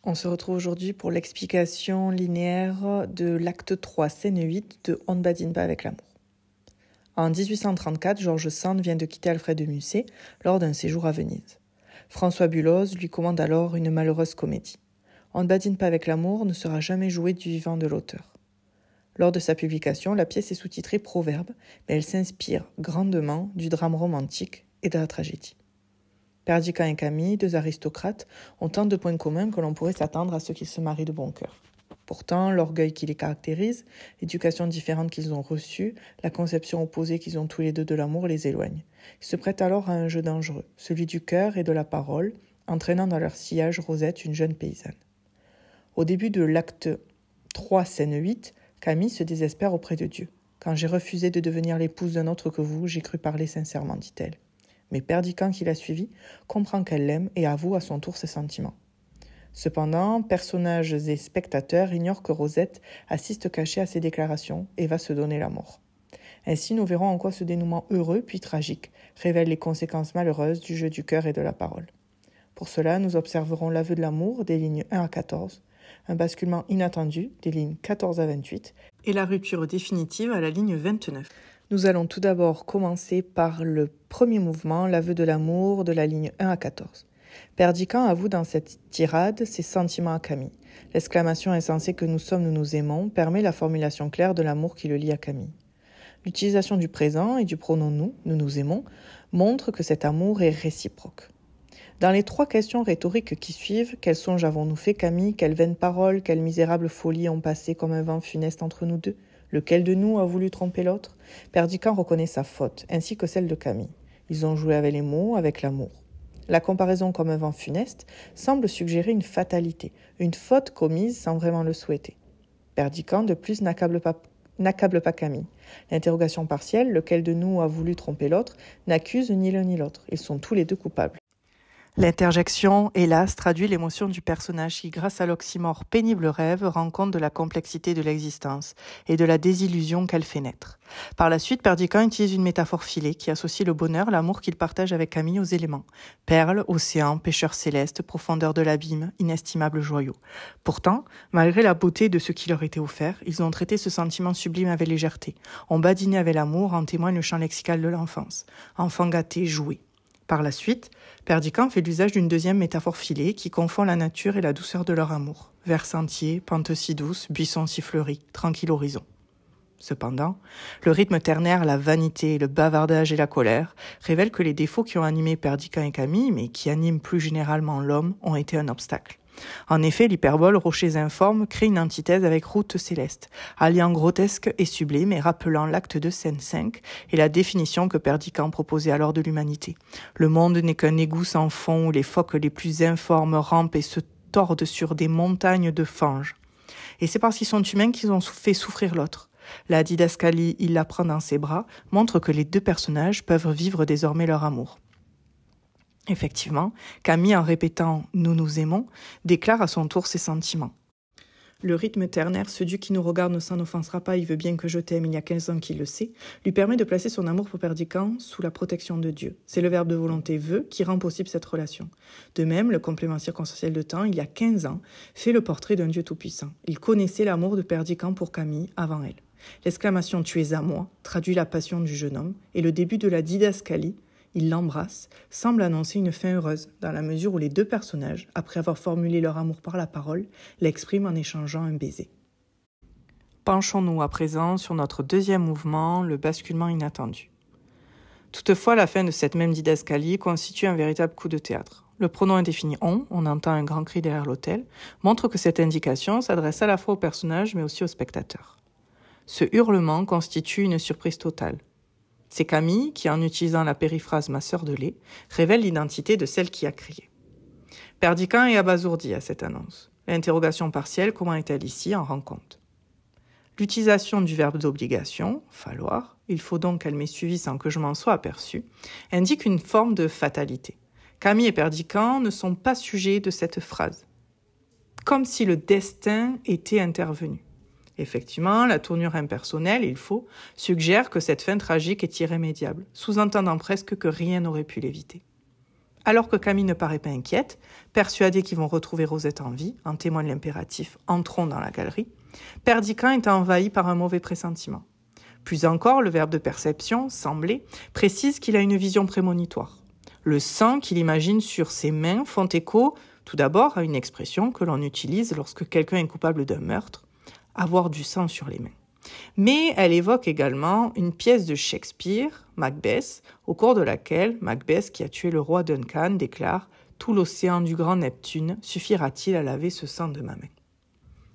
On se retrouve aujourd'hui pour l'explication linéaire de l'acte 3, scène 8 de On ne badine pas avec l'amour. En 1834, George Sand vient de quitter Alfred de Musset lors d'un séjour à Venise. François Bulloz lui commande alors une malheureuse comédie. On ne badine pas avec l'amour ne sera jamais joué du vivant de l'auteur. Lors de sa publication, la pièce est sous-titrée Proverbe, mais elle s'inspire grandement du drame romantique et de la tragédie. Perdiccas et Camille, deux aristocrates, ont tant de points communs que l'on pourrait s'attendre à ce qu'ils se marient de bon cœur. Pourtant, l'orgueil qui les caractérise, l'éducation différente qu'ils ont reçue, la conception opposée qu'ils ont tous les deux de l'amour les éloignent. Ils se prêtent alors à un jeu dangereux, celui du cœur et de la parole, entraînant dans leur sillage Rosette, une jeune paysanne. Au début de l'acte 3, scène 8, Camille se désespère auprès de Dieu. « Quand j'ai refusé de devenir l'épouse d'un autre que vous, j'ai cru parler sincèrement, dit-elle. » Mais Perdiccas, qui l'a suivie, comprend qu'elle l'aime et avoue à son tour ses sentiments. Cependant, personnages et spectateurs ignorent que Rosette assiste cachée à ses déclarations et va se donner la mort. Ainsi, nous verrons en quoi ce dénouement heureux puis tragique révèle les conséquences malheureuses du jeu du cœur et de la parole. Pour cela, nous observerons l'aveu de l'amour des lignes 1 à 14, un basculement inattendu des lignes 14 à 28 et la rupture définitive à la ligne 29. Nous allons tout d'abord commencer par le premier mouvement, l'aveu de l'amour de la ligne 1 à 14. Perdiccas avoue dans cette tirade ses sentiments à Camille. L'exclamation insensée que nous sommes, nous nous aimons permet la formulation claire de l'amour qui le lie à Camille. L'utilisation du présent et du pronom nous nous aimons, montre que cet amour est réciproque. Dans les trois questions rhétoriques qui suivent, quel songe avons-nous fait, Camille, quelle vaine parole, quelle misérable folie ont passé comme un vent funeste entre nous deux? Lequel de nous a voulu tromper l'autre? Perdiccas reconnaît sa faute, ainsi que celle de Camille. Ils ont joué avec les mots, avec l'amour. La comparaison comme un vent funeste semble suggérer une fatalité, une faute commise sans vraiment le souhaiter. Perdiccas, de plus, n'accable pas Camille. L'interrogation partielle, lequel de nous a voulu tromper l'autre, n'accuse ni l'un ni l'autre. Ils sont tous les deux coupables. L'interjection, hélas, traduit l'émotion du personnage qui, grâce à l'oxymore pénible rêve, rend compte de la complexité de l'existence et de la désillusion qu'elle fait naître. Par la suite, Perdiccas utilise une métaphore filée qui associe le bonheur, l'amour qu'il partage avec Camille aux éléments. Perles, océan, pêcheurs célestes, profondeur de l'abîme, inestimables joyaux. Pourtant, malgré la beauté de ce qui leur était offert, ils ont traité ce sentiment sublime avec légèreté. On badinait avec l'amour, en témoigne le champ lexical de l'enfance. Enfant gâté, joué. Par la suite, Perdiccas fait l'usage d'une deuxième métaphore filée qui confond la nature et la douceur de leur amour. Vert sentier, pente si douce, buissons si fleuris, tranquille horizon. Cependant, le rythme ternaire, la vanité, le bavardage et la colère révèlent que les défauts qui ont animé Perdiccas et Camille, mais qui animent plus généralement l'homme, ont été un obstacle. En effet, l'hyperbole, rochers informes, crée une antithèse avec route céleste, alliant grotesque et sublime et rappelant l'acte de scène 5 et la définition que Perdiccas proposait alors de l'humanité. Le monde n'est qu'un égout sans fond où les phoques les plus informes rampent et se tordent sur des montagnes de fange. Et c'est parce qu'ils sont humains qu'ils ont fait souffrir l'autre. La didascalie, il la prend dans ses bras, montre que les deux personnages peuvent vivre désormais leur amour. Effectivement, Camille, en répétant « nous nous aimons », déclare à son tour ses sentiments. Le rythme ternaire, ce Dieu qui nous regarde ça n'offensera pas, il veut bien que je t'aime, il y a 15 ans qu'il le sait, lui permet de placer son amour pour Perdiccas sous la protection de Dieu. C'est le verbe de volonté « veut » qui rend possible cette relation. De même, le complément circonstanciel de temps, il y a 15 ans, fait le portrait d'un Dieu tout-puissant. Il connaissait l'amour de Perdiccas pour Camille avant elle. L'exclamation « tu es à moi » traduit la passion du jeune homme, et le début de la didascalie, il l'embrasse, semble annoncer une fin heureuse, dans la mesure où les deux personnages, après avoir formulé leur amour par la parole, l'expriment en échangeant un baiser. Penchons-nous à présent sur notre deuxième mouvement, le basculement inattendu. Toutefois, la fin de cette même didascalie constitue un véritable coup de théâtre. Le pronom indéfini « on entend un grand cri derrière l'autel, montre que cette indication s'adresse à la fois au personnage mais aussi au spectateur. Ce hurlement constitue une surprise totale. C'est Camille qui, en utilisant la périphrase « ma sœur de lait », révèle l'identité de celle qui a crié. Perdiccas est abasourdi à cette annonce. L'interrogation partielle, comment est-elle ici, en rend compte. L'utilisation du verbe d'obligation, falloir, il faut donc qu'elle m'ait suivi sans que je m'en sois aperçu, indique une forme de fatalité. Camille et Perdiccas ne sont pas sujets de cette phrase, comme si le destin était intervenu. Effectivement, la tournure impersonnelle, il faut, suggère que cette fin tragique est irrémédiable, sous-entendant presque que rien n'aurait pu l'éviter. Alors que Camille ne paraît pas inquiète, persuadée qu'ils vont retrouver Rosette en vie, en témoigne l'impératif « entrons dans la galerie », Perdiccas est envahi par un mauvais pressentiment. Plus encore, le verbe de perception, sembler, précise qu'il a une vision prémonitoire. Le sang qu'il imagine sur ses mains font écho, tout d'abord, à une expression que l'on utilise lorsque quelqu'un est coupable d'un meurtre, avoir du sang sur les mains. Mais elle évoque également une pièce de Shakespeare, Macbeth, au cours de laquelle Macbeth, qui a tué le roi Duncan, déclare « Tout l'océan du grand Neptune suffira-t-il à laver ce sang de ma main ?»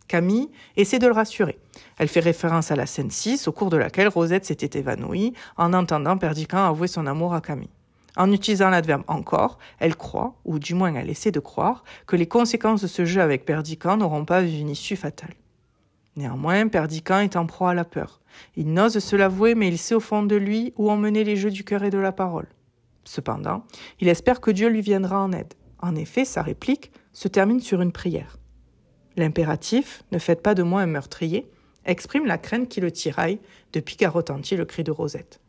Camille essaie de le rassurer. Elle fait référence à la scène 6, au cours de laquelle Rosette s'était évanouie en entendant Perdiccas avouer son amour à Camille. En utilisant l'adverbe « encore », elle croit, ou du moins elle essaie de croire, que les conséquences de ce jeu avec Perdiccas n'auront pas une issue fatale. Néanmoins, Perdiccas est en proie à la peur. Il n'ose se l'avouer, mais il sait au fond de lui où ont mené les jeux du cœur et de la parole. Cependant, il espère que Dieu lui viendra en aide. En effet, sa réplique se termine sur une prière. L'impératif « ne faites pas de moi un meurtrier » exprime la crainte qui le tiraille depuis qu'a retenti le cri de Rosette.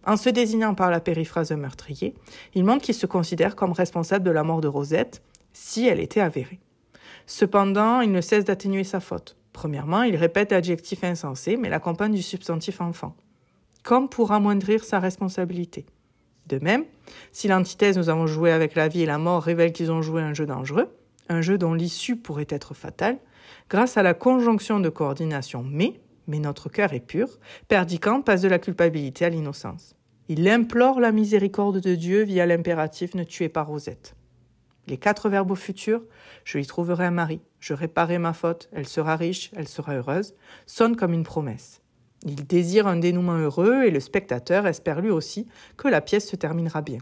En se désignant par la périphrase de meurtrier, il montre qu'il se considère comme responsable de la mort de Rosette si elle était avérée. Cependant, il ne cesse d'atténuer sa faute. Premièrement, il répète l'adjectif insensé, mais l'accompagne du substantif enfant, comme pour amoindrir sa responsabilité. De même, si l'antithèse « nous avons joué avec la vie et la mort » révèle qu'ils ont joué un jeu dangereux, un jeu dont l'issue pourrait être fatale, grâce à la conjonction de coordination « mais notre cœur est pur », Perdiccas passe de la culpabilité à l'innocence. Il implore la miséricorde de Dieu via l'impératif « ne tuez pas Rosette ». Les 4 verbes au futur, je lui trouverai un mari, je réparerai ma faute, elle sera riche, elle sera heureuse, sonnent comme une promesse. Il désire un dénouement heureux et le spectateur espère lui aussi que la pièce se terminera bien.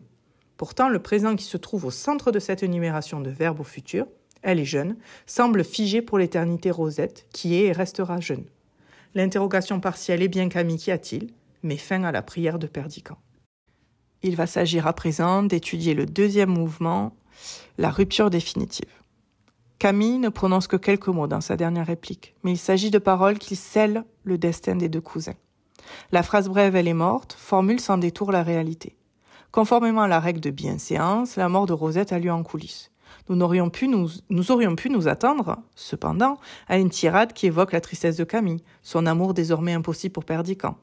Pourtant, le présent qui se trouve au centre de cette énumération de verbes au futur, elle est jeune, semble figé pour l'éternité Rosette, qui est et restera jeune. L'interrogation partielle est bien Camille qu'y a-t-il, met fin à la prière de Perdiccas. Il va s'agir à présent d'étudier le deuxième mouvement, la rupture définitive. Camille ne prononce que quelques mots dans sa dernière réplique, mais il s'agit de paroles qui scellent le destin des 2 cousins. La phrase brève « elle est morte » formule sans détour la réalité. Conformément à la règle de bienséance, la mort de Rosette a lieu en coulisses. Nous aurions pu nous attendre, cependant, à une tirade qui évoque la tristesse de Camille, son amour désormais impossible pour Perdiccas.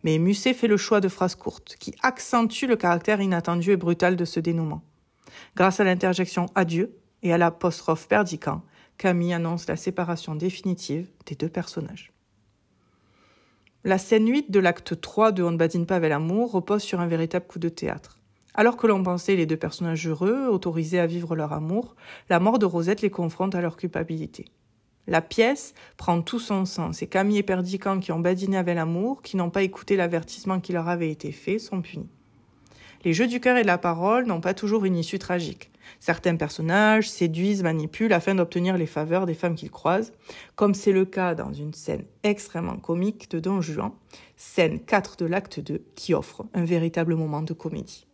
Mais Musset fait le choix de phrases courtes, qui accentuent le caractère inattendu et brutal de ce dénouement. Grâce à l'interjection « adieu » et à l'apostrophe Perdiccas, Camille annonce la séparation définitive des 2 personnages. La scène 8 de l'acte 3 de On ne badine pas avec l'amour repose sur un véritable coup de théâtre. Alors que l'on pensait les 2 personnages heureux, autorisés à vivre leur amour, la mort de Rosette les confronte à leur culpabilité. La pièce prend tout son sens et Camille et Perdiccas qui ont badiné avec l'amour, qui n'ont pas écouté l'avertissement qui leur avait été fait, sont punis. Les jeux du cœur et de la parole n'ont pas toujours une issue tragique. Certains personnages séduisent, manipulent afin d'obtenir les faveurs des femmes qu'ils croisent, comme c'est le cas dans une scène extrêmement comique de Don Juan, scène 4 de l'acte 2, qui offre un véritable moment de comédie.